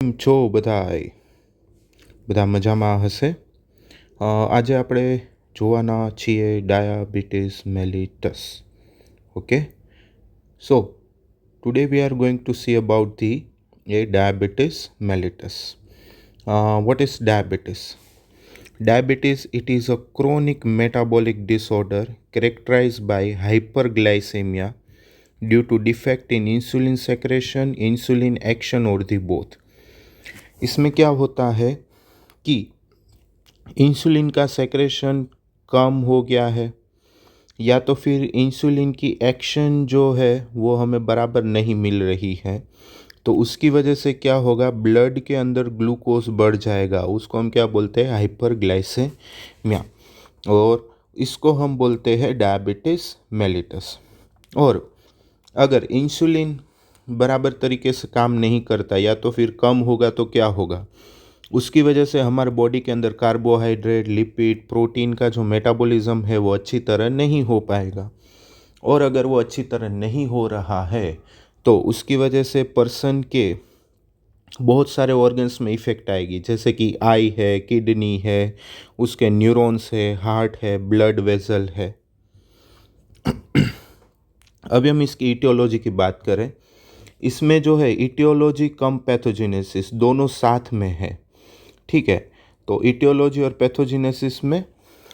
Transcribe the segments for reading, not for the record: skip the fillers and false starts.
કેમ છો બધાય? બધા મજામાં હશે? આજે આપણે જોવાના છીએ diabetes mellitus. Okay, so today we are going to see about the diabetes mellitus. What is diabetes? Diabetes, it is a chronic metabolic disorder characterized by hyperglycemia due to defect in insulin secretion, insulin action or the both. इसमें क्या होता है कि insulin का secretion कम हो गया है या तो फिर इंसुलिन की एक्शन जो है वो हमें बराबर नहीं मिल रही है, तो उसकी वजह से क्या होगा, ब्लड के अंदर ग्लूकोज बढ़ जाएगा। उसको हम क्या बोलते हैं, हाइपरग्लाइसेमिया, और इसको हम बोलते हैं डायबिटीज मेलिटस। और अगर इंसुलिन बराबर तरीके से काम नहीं करता या तो फिर कम होगा तो क्या होगा, उसकी वजह से हमारे बॉडी के अंदर कार्बोहाइड्रेट, लिपिड, प्रोटीन का जो मेटाबॉलिज्म है वो अच्छी तरह नहीं हो पाएगा। और अगर वो अच्छी तरह नहीं हो रहा है तो उसकी वजह से पर्सन के बहुत सारे ऑर्गन्स में इफ़ेक्ट आएगी, जैसे कि आई है, किडनी है, उसके न्यूरॉन्स है, हार्ट है, ब्लड वेसल है। अभी हम इसकी इटियोलॉजी की बात करें, इसमें जो है इटियोलॉजी कम पैथोजेनेसिस दोनों साथ में है, ठीक है। तो इटियोलॉजी और पैथोजेनेसिस में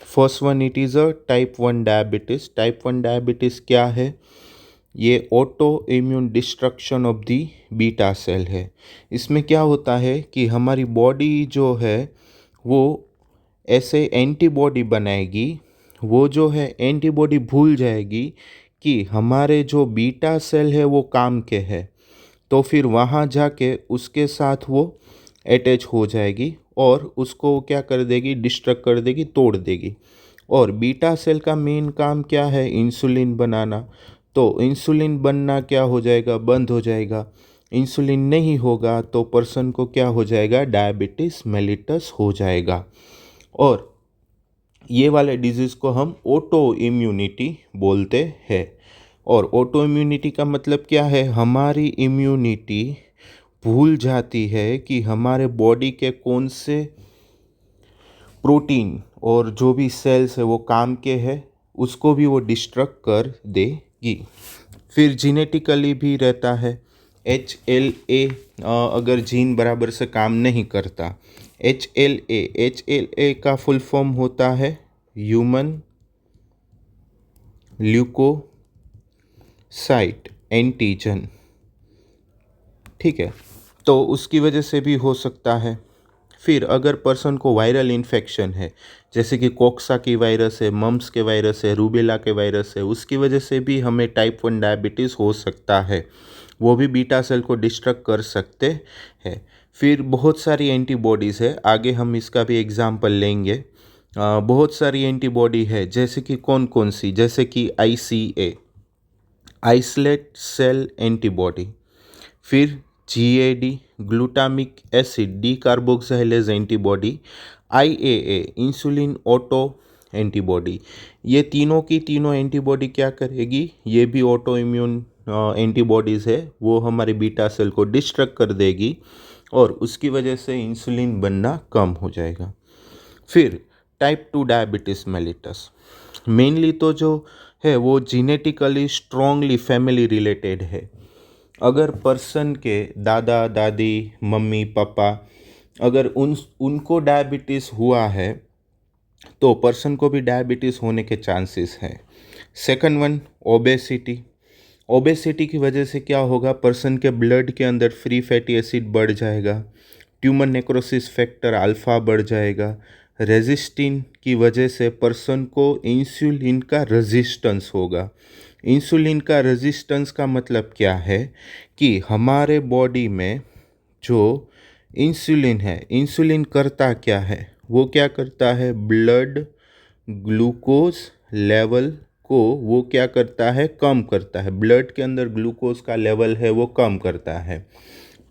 first one, it is a type 1 diabetes. Type 1 diabetes क्या है, ये autoimmune destruction of the beta cell है। इसमें क्या होता है कि हमारी बॉडी जो है वो ऐसे एंटीबॉडी बनाएगी, वो जो है एंटीबॉडी भूल जाएगी कि हमारे जो बीटा सेल है वो काम के है, तो फिर वहाँ जाके उसके साथ वो अटैच हो जाएगी और उसको क्या कर देगी, डिस्ट्रक्ट कर देगी, तोड़ देगी। और बीटा सेल का मेन काम क्या है, इंसुलिन बनाना। तो इंसुलिन बनना क्या हो जाएगा, बंद हो जाएगा। इंसुलिन नहीं होगा तो पर्सन को क्या हो जाएगा, डायबिटीज मेलिटस हो जाएगा। और ये वाले डिजीज़ को हम ऑटो इम्यूनिटी बोलते हैं। और ऑटो इम्यूनिटी का मतलब क्या है, हमारी इम्यूनिटी भूल जाती है कि हमारे बॉडी के कौन से प्रोटीन और जो भी सेल्स है वो काम के हैं, उसको भी वो डिस्ट्रक्ट कर देगी। फिर जीनेटिकली भी रहता है, HLA अगर जीन बराबर से काम नहीं करता, HLA का फुल फॉर्म होता है ह्यूमन ल्यूकोसाइट एंटीजन, ठीक है। तो उसकी वजह से भी हो सकता है। फिर अगर पर्सन को वायरल इन्फेक्शन है, जैसे कि कोक्सा की वायरस है, मम्स के वायरस है, रूबेला के वायरस है, उसकी वजह से भी हमें टाइप 1 डायबिटीज़ हो सकता है, वो भी बीटा सेल को डिस्ट्रक्ट कर सकते हैं। फिर बहुत सारी एंटीबॉडीज़ है, आगे हम इसका भी एग्जाम्पल लेंगे। बहुत सारी एंटीबॉडी है, जैसे कि कौन कौन सी, जैसे कि ICA, आइसोलेट सेल एंटीबॉडी। फिर GAD, glutamic acid decarboxylase antibody. IAA, insulin auto antibody. ये तीनों की तीनों एंटीबॉडी क्या करेगी, ये भी ऑटो इम्यून एंटीबॉडीज़ है, वो हमारे बीटा सेल को डिस्ट्रक्ट कर देगी और उसकी वजह से इंसुलिन बनना कम हो जाएगा। फिर टाइप 2 डायबिटीज़ मेलिटस, मेनली तो जो है वो जीनेटिकली स्ट्रॉन्गली फैमिली रिलेटेड है। अगर पर्सन के दादा दादी, मम्मी पापा, अगर उनको डायबिटीज़ हुआ है तो पर्सन को भी डायबिटीज़ होने के चांसेस हैं। Second one, obesity. ओबेसिटी की वजह से क्या होगा, पर्सन के ब्लड के अंदर फ्री फैटी एसिड बढ़ जाएगा, ट्यूमर नेक्रोसिस फैक्टर अल्फा बढ़ जाएगा। रेजिस्टिन की वजह से पर्सन को इंसुलिन का रेजिस्टेंस होगा। इंसुलिन का रेजिस्टेंस का मतलब क्या है कि हमारे बॉडी में जो इंसुलिन है, इंसुलिन करता क्या है, वो क्या करता है, ब्लड ग्लूकोज लेवल को वो क्या करता है, कम करता है। ब्लड के अंदर ग्लूकोज का लेवल है वो कम करता है।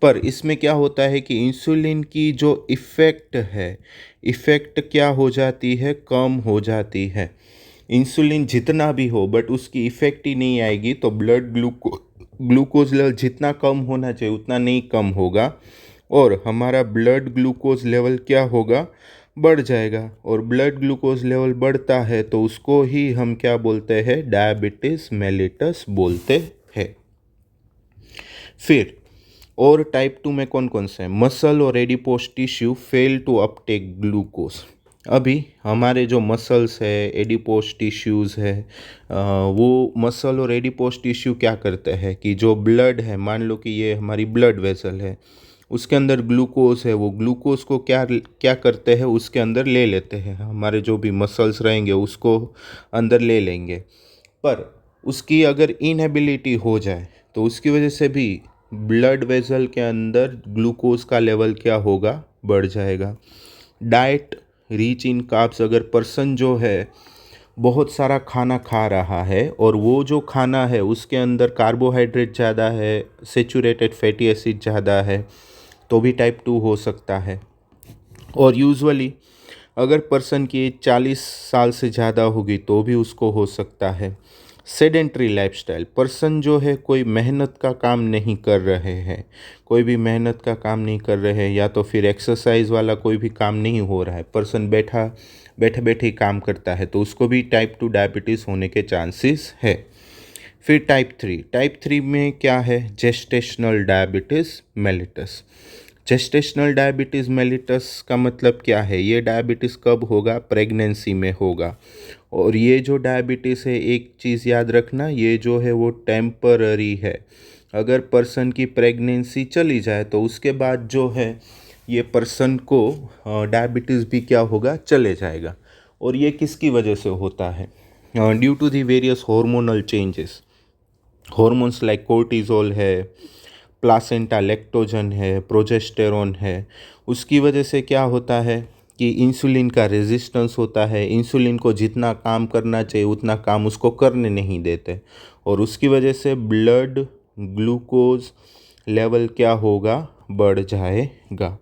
पर इसमें क्या होता है कि इंसुलिन की जो इफ़ेक्ट है, इफ़ेक्ट क्या हो जाती है, कम हो जाती है। इंसुलिन जितना भी हो बट उसकी इफ़ेक्ट ही नहीं आएगी, तो ब्लड ग्लूकोज लेवल जितना कम होना चाहिए उतना नहीं कम होगा, और हमारा ब्लड ग्लूकोज लेवल क्या होगा, बढ़ जाएगा। और ब्लड ग्लूकोज लेवल बढ़ता है तो उसको ही हम क्या बोलते हैं, डायबिटीज मेलिटस बोलते हैं। फिर और टाइप 2 में कौन कौन से हैं, मसल और adipose tissue fail to uptake glucose. अभी हमारे जो मसल्स है, एडिपोज टिश्यूज़ है, वो मसल और एडिपोज टिश्यू क्या करते हैं कि जो ब्लड है, मान लो कि ये हमारी ब्लड वेसल है, उसके अंदर ग्लूकोज है, वो ग्लूकोज को क्या क्या करते हैं, उसके अंदर ले लेते हैं। हमारे जो भी मसल्स रहेंगे उसको अंदर ले लेंगे। पर उसकी अगर इनएबिलिटी हो जाए तो उसकी वजह से भी ब्लड वेसल के अंदर ग्लूकोज का लेवल क्या होगा, बढ़ जाएगा। डाइट रिच इन कार्ब्स, अगर पर्सन जो है बहुत सारा खाना खा रहा है और वो जो खाना है उसके अंदर कार्बोहाइड्रेट ज़्यादा है, सेचूरेटेड फैटी एसिड ज़्यादा है, तो भी टाइप 2 हो सकता है। और यूजुअली अगर पर्सन की एज 40 साल से ज़्यादा होगी तो भी उसको हो सकता है। सेडेंट्री लाइफस्टाइल, पर्सन जो है कोई मेहनत का काम नहीं कर रहे हैं, कोई भी मेहनत का काम नहीं कर रहे हैं, या तो फिर एक्सरसाइज वाला कोई भी काम नहीं हो रहा है, पर्सन बैठे बैठे ही काम करता है, तो उसको भी टाइप 2 डायबिटीज़ होने के चांसेस है। फिर टाइप 3 में क्या है, gestational diabetes mellitus. Gestational diabetes mellitus का मतलब क्या है, ये डायबिटीज़ कब होगा, प्रेगनेंसी में होगा। और ये जो डायबिटीज़ है, एक चीज़ याद रखना, ये जो है वो टेम्पररी है। अगर पर्सन की प्रेगनेंसी चली जाए तो उसके बाद जो है ये पर्सन को डायबिटीज़ भी क्या होगा, चले जाएगा। और ये किसकी वजह से होता है, due to the various hormonal changes. Hormones like cortisol है, प्लासेंटा लैक्टोजन है, प्रोजेस्टेरोन है, उसकी वजह से क्या होता है कि इंसुलिन का रेजिस्टेंस होता है, इंसुलिन को जितना काम करना चाहिए उतना काम उसको करने नहीं देते, और उसकी वजह से ब्लड ग्लूकोज लेवल क्या होगा, बढ़ जाएगा।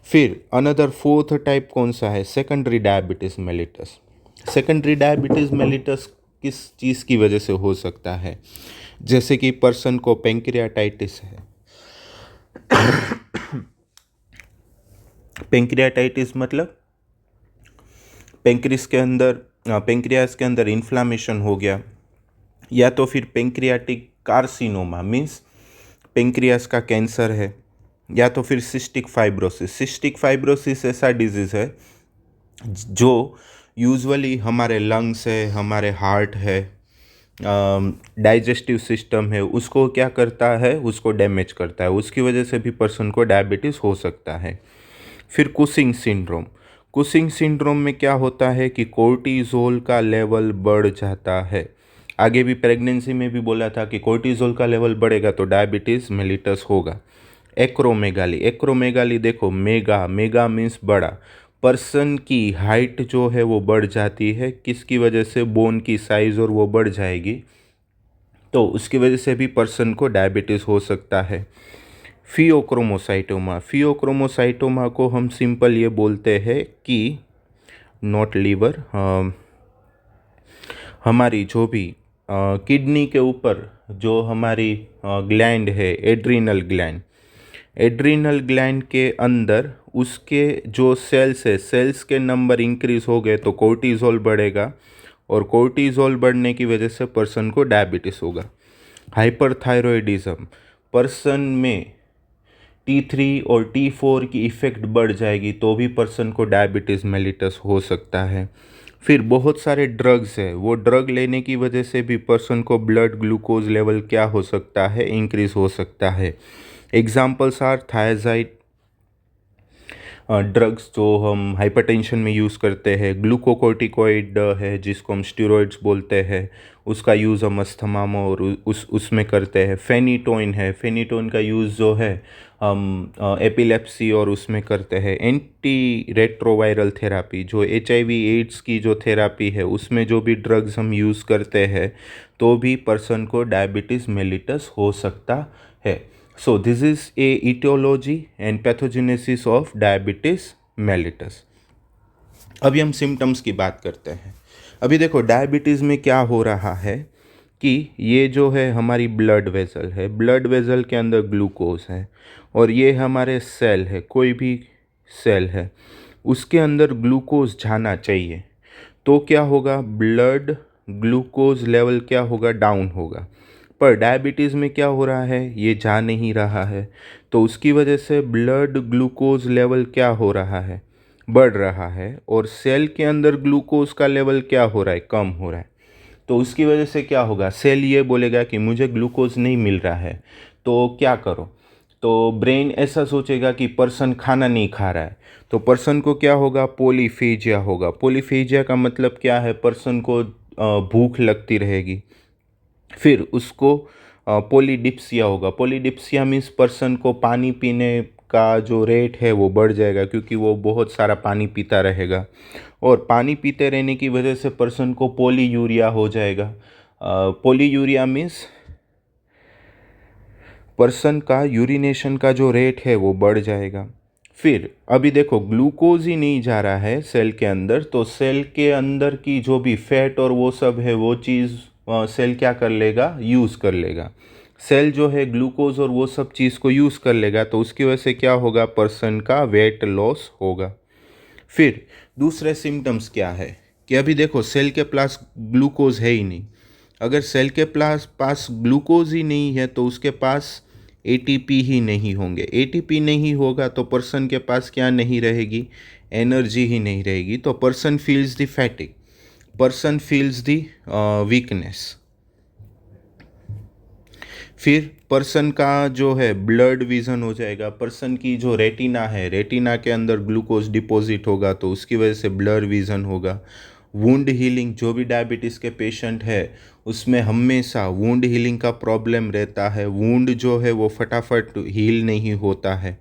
फिर अनदर फोर्थ टाइप कौन सा है, secondary diabetes mellitus. Secondary diabetes mellitus किस चीज़ की वजह से हो सकता है, जैसे कि पर्सन को पेंक्रियाटाइटिस है। पेंक्रियाटाइटिस मतलब पेंक्रियास के अंदर इन्फ्लामेशन हो गया, या तो फिर पेंक्रियाटिक कार्सिनोमा मीन्स पेंक्रियास का कैंसर है, या तो फिर सिस्टिक फाइब्रोसिस। सिस्टिक फाइब्रोसिस ऐसा डिजीज़ है जो यूजुअली हमारे लंग्स है, हमारे हार्ट है, डाइजेस्टिव सिस्टम है, उसको क्या करता है, उसको डैमेज करता है, उसकी वजह से भी पर्सन को डायबिटीज़ हो सकता है। फिर कुशिंग सिंड्रोम। कुशिंग सिंड्रोम में क्या होता है कि कोर्टिजोल का लेवल बढ़ जाता है। आगे भी प्रेगनेंसी में भी बोला था कि कोर्टिजोल का लेवल बढ़ेगा तो डायबिटीज़ मेलिटस होगा। एक्रोमेगाली देखो, मेगा मीन्स बड़ा। पर्सन की हाइट जो है वो बढ़ जाती है, किसकी वजह से, बोन की साइज़ और वो बढ़ जाएगी, तो उसकी वजह से भी पर्सन को डायबिटीज़ हो सकता है। फियोक्रोमोसाइटोमा को हम सिंपल ये बोलते हैं कि नॉट लीवर, हमारी जो भी किडनी के ऊपर जो हमारी ग्लैंड है, एड्रीनल ग्लैंड के अंदर उसके जो सेल्स है, सेल्स के नंबर इंक्रीज हो गए तो कोर्टिजोल बढ़ेगा, और कोर्टिजोल बढ़ने की वजह से पर्सन को डायबिटीज़ होगा। हाइपरथायरॉयडिज्म, पर्सन में T3 और T4 की इफ़ेक्ट बढ़ जाएगी तो भी पर्सन को डायबिटीज़ मेलिटस हो सकता है। फिर बहुत सारे ड्रग्स है, वो ड्रग लेने की वजह से भी पर्सन को ब्लड ग्लूकोज लेवल क्या हो सकता है, इंक्रीज हो सकता है। एग्जाम्पल्स आर थायराइड ड्रग्स जो हम हाइपरटेंशन में यूज़ करते हैं, ग्लूकोकोर्टिकोइड है जिसको हम स्टेरॉइड्स बोलते हैं, उसका यूज़ हम अस्थमा में और उसमें करते हैं। फेनिटोइन है, फेनिटोइन का यूज़ जो है हम एपिलेप्सी और उसमें करते हैं। एंटी रेट्रोवायरल थेरापी, जो HIV एड्स की जो थेरापी है उसमें जो भी ड्रग्स हम यूज़ करते हैं तो भी पर्सन को डायबिटीज़ मेलिटस हो सकता है। So this is a etiology and pathogenesis of diabetes mellitus। अभी हम सिम्टम्स की बात करते हैं। अभी देखो डायबिटीज़ में क्या हो रहा है कि ये जो है हमारी ब्लड वेसल है, ब्लड वेसल के अंदर ग्लूकोज है, और ये हमारे सेल है, कोई भी सेल है उसके अंदर ग्लूकोज जाना चाहिए। तो क्या होगा, ब्लड ग्लूकोज लेवल क्या होगा, डाउन होगा। पर डायबिटीज़ में क्या हो रहा है, ये जा नहीं रहा है, तो उसकी वजह से ब्लड ग्लूकोज लेवल क्या हो रहा है, बढ़ रहा है, और सेल के अंदर ग्लूकोज का लेवल क्या हो रहा है, कम हो रहा है। तो उसकी वजह से क्या होगा, सेल ये बोलेगा कि मुझे ग्लूकोज नहीं मिल रहा है, तो क्या करो। तो ब्रेन ऐसा सोचेगा कि पर्सन खाना नहीं खा रहा है, तो पर्सन को क्या होगा, पोलीफेजिया होगा। पोलीफेजिया का मतलब क्या है, पर्सन को भूख लगती रहेगी। फिर उसको पोलीडिप्सिया होगा। पोलीडिप्सिया मीन्स पर्सन को पानी पीने का जो रेट है वो बढ़ जाएगा, क्योंकि वो बहुत सारा पानी पीता रहेगा, और पानी पीते रहने की वजह से पर्सन को पोलीयूरिया हो जाएगा। पोलीयूरिया मीन्स पर्सन का यूरिनेशन का जो रेट है वो बढ़ जाएगा। फिर अभी देखो, ग्लूकोज ही नहीं जा रहा है सेल के अंदर, तो सेल के अंदर की जो भी फैट और वो सब है वो चीज़ सेल क्या कर लेगा, यूज़ कर लेगा। सेल जो है ग्लूकोज और वो सब चीज़ को यूज़ कर लेगा, तो उसकी वजह से क्या होगा, पर्सन का वेट लॉस होगा। फिर दूसरे सिम्टम्स क्या है कि अभी देखो, सेल के पास ग्लूकोज है ही नहीं। अगर सेल के पास ग्लूकोज ही नहीं है तो उसके पास एटीपी ही नहीं होंगे। एटीपी नहीं होगा तो पर्सन के पास क्या नहीं रहेगी, एनर्जी ही नहीं रहेगी। तो person feels the फैटिक, person feels the weakness. फिर पर्सन का जो है ब्लड विजन हो जाएगा। पर्सन की जो रेटिना है, रेटिना के अंदर ग्लूकोज डिपॉजिट होगा, तो उसकी वजह से ब्लड विजन होगा। वुंड हीलिंग, जो भी डायबिटीज़ के पेशेंट है उसमें हमेशा वुंड हीलिंग का प्रॉब्लम रहता है। वुंड जो है वो फटाफट हील नहीं होता है।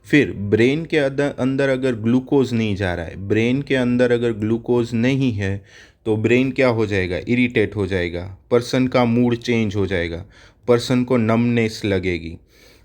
फिर ब्रेन के अंदर अगर ग्लूकोज नहीं जा रहा है, ब्रेन के अंदर अगर ग्लूकोज नहीं है, तो ब्रेन क्या हो जाएगा, इरिटेट हो जाएगा, पर्सन का मूड चेंज हो जाएगा, पर्सन को नमनेस लगेगी।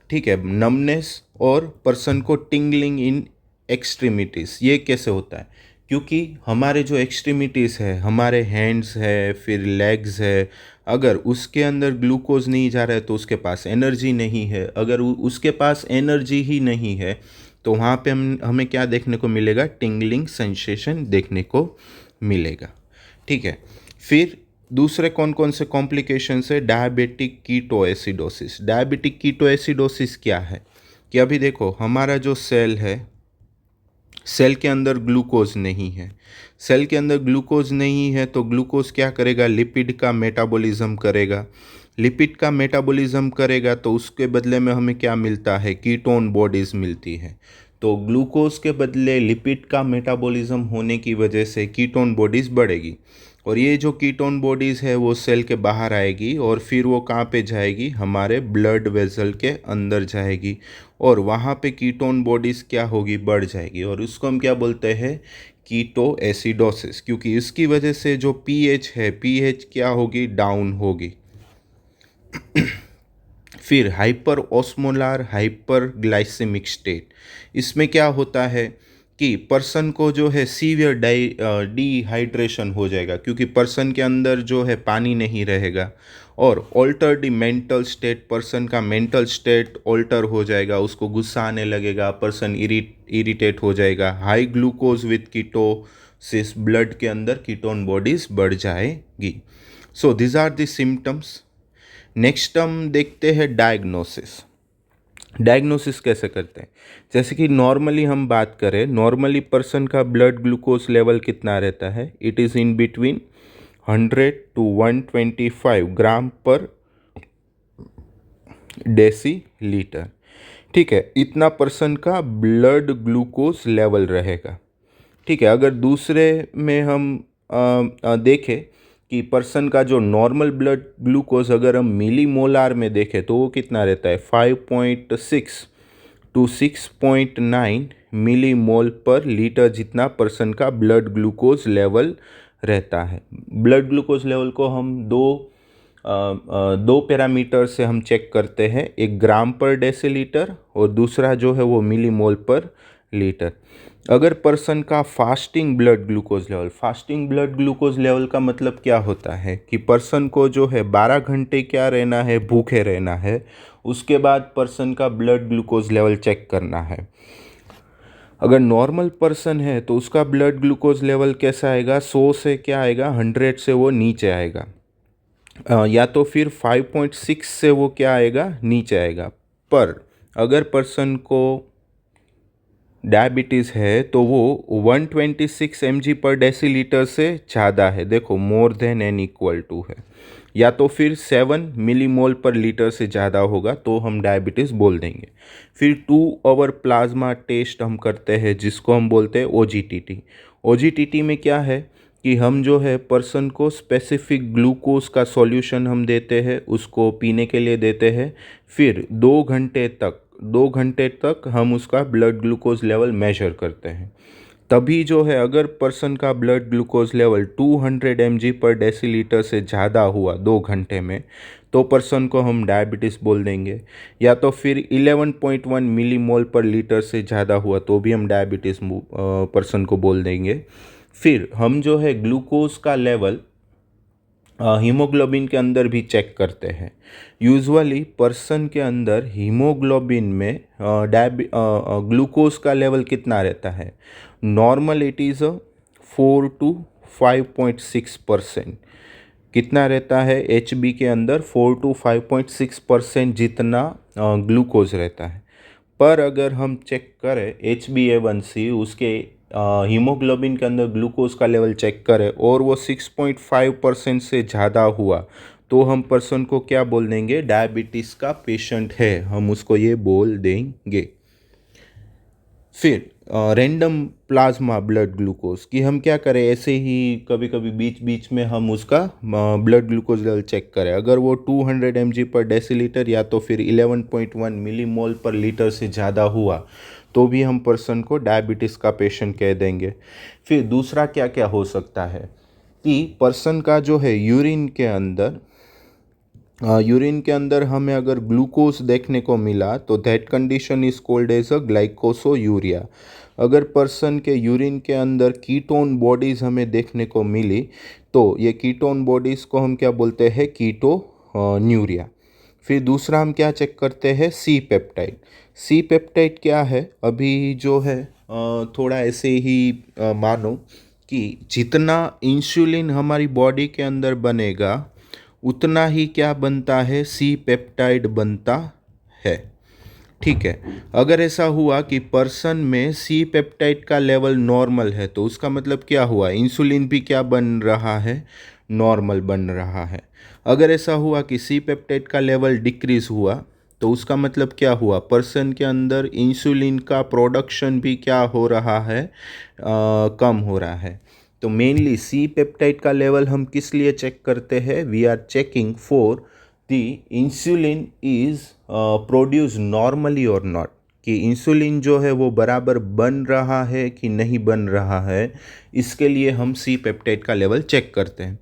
ठीक है, नमनेस, और पर्सन को टिंगलिंग इन एक्सट्रीमिटीज़। ये कैसे होता है, क्योंकि हमारे जो एक्सट्रीमिटीज़ है, हमारे हैंड्स है, फिर लेग्स है, अगर उसके अंदर ग्लूकोज नहीं जा रहा है तो उसके पास एनर्जी नहीं है। अगर उसके पास एनर्जी ही नहीं है तो वहाँ पे हमें क्या देखने को मिलेगा, टिंगलिंग सेंसेशन देखने को मिलेगा। ठीक है, फिर दूसरे कौन कौन से कॉम्प्लिकेशंस है, डायबिटिक कीटोएसिडोसिस। डायबिटिक कीटोएसिडोसिस क्या है कि अभी देखो, हमारा जो सेल है, सेल के अंदर ग्लूकोज नहीं है। सेल के अंदर ग्लूकोज नहीं है तो ग्लूकोज क्या करेगा, लिपिड का मेटाबॉलिज्म करेगा। लिपिड का मेटाबॉलिज्म करेगा तो उसके बदले में हमें क्या मिलता है, कीटोन बॉडीज़ मिलती है। तो ग्लूकोज के बदले लिपिड का मेटाबॉलिज्म होने की वजह से कीटोन बॉडीज़ बढ़ेगी, और ये जो कीटोन बॉडीज़ है वो सेल के बाहर आएगी, और फिर वो कहाँ पे जाएगी, हमारे ब्लड वेसल के अंदर जाएगी, और वहाँ पे कीटोन बॉडीज़ क्या होगी, बढ़ जाएगी, और उसको हम क्या बोलते हैं, कीटो एसिडोसिस। क्योंकि इसकी वजह से जो पीएच है, पीएच क्या होगी, डाउन होगी। फिर हाइपर ऑस्मोलार हाइपर ग्लाइसेमिक स्टेट, इसमें क्या होता है कि पर्सन को जो है सीवियर डिहाइड्रेशन हो जाएगा, क्योंकि पर्सन के अंदर जो है पानी नहीं रहेगा, और alter the mental state, person का मेंटल स्टेट ऑल्टर हो जाएगा, उसको गुस्सा आने लगेगा, पर्सन इरिटेट हो जाएगा। High glucose with ketosis, blood के अंदर कीटोन बॉडीज बढ़ जाएगी। So these are the symptoms. Next हम देखते हैं डायग्नोसिस। डायग्नोसिस कैसे करते हैं, जैसे कि नॉर्मली हम बात करें, नॉर्मली पर्सन का ब्लड ग्लूकोज लेवल कितना रहता है, it is in between 100 to 125 ग्राम पर डेसीलीटर। ठीक है, इतना पर्सन का ब्लड ग्लूकोज लेवल रहेगा। ठीक है, अगर दूसरे में हम देखें कि पर्सन का जो नॉर्मल ब्लड ग्लूकोज अगर हम मिली मोलार में देखें तो वो कितना रहता है, 5.6 to 6.9 मिली मोल पर लीटर जितना पर्सन का ब्लड ग्लूकोज लेवल रहता है। ब्लड ग्लूकोज लेवल को हम दो पैरामीटर से हम चेक करते हैं, एक ग्राम पर डेसीलीटर और दूसरा जो है वो मिली मोल पर लीटर। अगर पर्सन का फास्टिंग ब्लड ग्लूकोज लेवल का मतलब क्या होता है कि पर्सन को जो है 12 घंटे क्या रहना है, भूखे रहना है, उसके बाद पर्सन का ब्लड ग्लूकोज लेवल चेक करना है। अगर नॉर्मल पर्सन है तो उसका ब्लड ग्लूकोज लेवल कैसा आएगा, 100 से क्या आएगा, 100 से वो नीचे आएगा, या तो फिर 5.6 से वो क्या आएगा, नीचे आएगा। पर अगर पर्सन को डायबिटीज़ है तो वो 126 mg पर डेसीलीटर से ज़्यादा है, देखो more than and equal to है, या तो फिर 7 मिलीमोल पर लीटर से ज़्यादा होगा तो हम डायबिटीज़ बोल देंगे। फिर 2 आवर प्लाज्मा टेस्ट हम करते हैं जिसको हम बोलते हैं OGTT। OGTT में क्या है कि हम जो है पर्सन को स्पेसिफिक ग्लूकोज का सॉल्यूशन हम देते हैं, उसको पीने के लिए देते हैं। फिर 2 घंटे तक हम उसका ब्लड ग्लूकोज लेवल मेजर करते हैं। तभी जो है अगर पर्सन का ब्लड ग्लूकोज लेवल 200 mg पर डेसीलीटर से ज़्यादा हुआ 2 घंटे में तो पर्सन को हम डायबिटीज़ बोल देंगे, या तो फिर 11.1 मिलीमोल पर लीटर से ज़्यादा हुआ तो भी हम डायबिटीज़ पर्सन को बोल देंगे। फिर हम जो है ग्लूकोज का लेवल हीमोग्लोबिन के अंदर भी चेक करते हैं। यूजुअली पर्सन के अंदर हीमोग्लोबिन में ग्लूकोज का लेवल कितना रहता है, नॉर्मल इट इज़ 4 to 5.6%। कितना रहता है, HB के अंदर 4 to 5.6% जितना ग्लूकोज रहता है। पर अगर हम चेक करें HbA1c, उसके हीमोग्लोबिन के अंदर ग्लूकोज का लेवल चेक करें और वो 6.5% से ज़्यादा हुआ तो हम पर्सन को क्या बोल देंगे, डायबिटीज़ का पेशेंट है, हम उसको ये बोल देंगे। फिर रैंडम प्लाज्मा ब्लड ग्लूकोज कि हम क्या करें, ऐसे ही कभी कभी बीच बीच में हम उसका ब्लड ग्लूकोज लेवल चेक करें। अगर वो 200 mg पर डेसीलीटर या तो फिर 11.1 मिलीमोल पर लीटर से ज़्यादा हुआ तो भी हम पर्सन को डायबिटीज़ का पेशेंट कह देंगे। फिर दूसरा क्या क्या हो सकता है कि पर्सन का जो है यूरिन के अंदर हमें अगर ग्लूकोज देखने को मिला तो that condition is called as a glycosuria. अगर पर्सन के यूरिन के अंदर कीटोन बॉडीज़ हमें देखने को मिली तो ये कीटोन बॉडीज़ को हम क्या बोलते हैं, कीटोन्यूरिया। फिर दूसरा हम क्या चेक करते हैं, सी पेप्टाइड। सी पेप्टाइड क्या है, अभी जो है थोड़ा ऐसे ही मानो कि जितना इंसुलिन हमारी बॉडी के अंदर बनेगा उतना ही क्या बनता है, सी पेप्टाइड बनता है। ठीक है, अगर ऐसा हुआ कि पर्सन में सी पेप्टाइड का लेवल नॉर्मल है तो उसका मतलब क्या हुआ, इंसुलिन भी क्या बन रहा है, नॉर्मल बन रहा है। अगर ऐसा हुआ कि सी पेप्टाइड का लेवल डिक्रीज हुआ तो उसका मतलब क्या हुआ, पर्सन के अंदर इंसुलिन का प्रोडक्शन भी क्या हो रहा है, कम हो रहा है। तो मेनली सी पेप्टाइड का लेवल हम किस लिए चेक करते हैं, we are checking for the insulin is produce normally और नॉट, कि इंसुलिन जो है वो बराबर बन रहा है कि नहीं बन रहा है, इसके लिए हम सी पेप्टाइड का लेवल चेक करते हैं।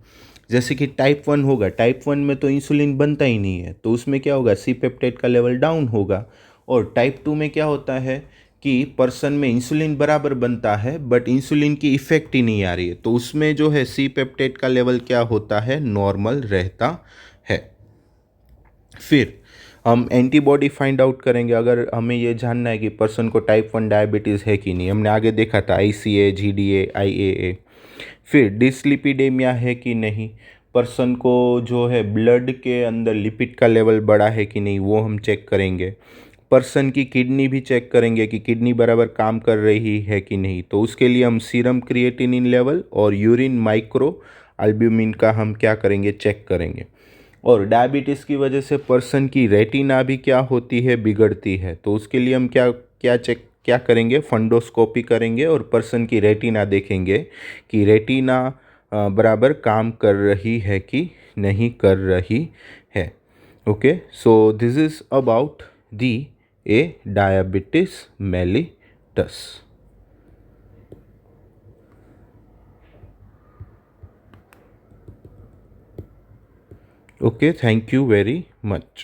जैसे कि टाइप 1 होगा, टाइप 1 में तो इंसुलिन बनता ही नहीं है तो उसमें क्या होगा, सी पेप्टाइड का लेवल डाउन होगा। और टाइप 2 में क्या होता है कि पर्सन में इंसुलिन बराबर बनता है बट इंसुलिन की इफ़ेक्ट ही नहीं आ रही है तो उसमें जो है सी पेप्टाइड का लेवल क्या होता है, नॉर्मल रहता है। फिर हम एंटीबॉडी फाइंड आउट करेंगे अगर हमें ये जानना है कि पर्सन को टाइप 1 डायबिटीज़ है कि नहीं। हमने आगे देखा था ICA, GDA, IAA। फिर डिसलिपिडेमिया है कि नहीं, पर्सन को जो है ब्लड के अंदर लिपिड का लेवल बढ़ा है कि नहीं वो हम चेक करेंगे। पर्सन की किडनी भी चेक करेंगे कि किडनी बराबर काम कर रही है कि नहीं, तो उसके लिए हम सीरम क्रिएटिनिन लेवल और यूरिन माइक्रो अल्ब्यूमिन का हम क्या करेंगे, चेक करेंगे। और डायबिटीज़ की वजह से पर्सन की रेटिना भी क्या होती है, बिगड़ती है, तो उसके लिए हम क्या करेंगे, फंडोस्कोपी करेंगे और पर्सन की रेटिना देखेंगे कि रेटिना बराबर काम कर रही है कि नहीं कर रही है। Okay, so this is about the A diabetes mellitus. Okay, thank you very much.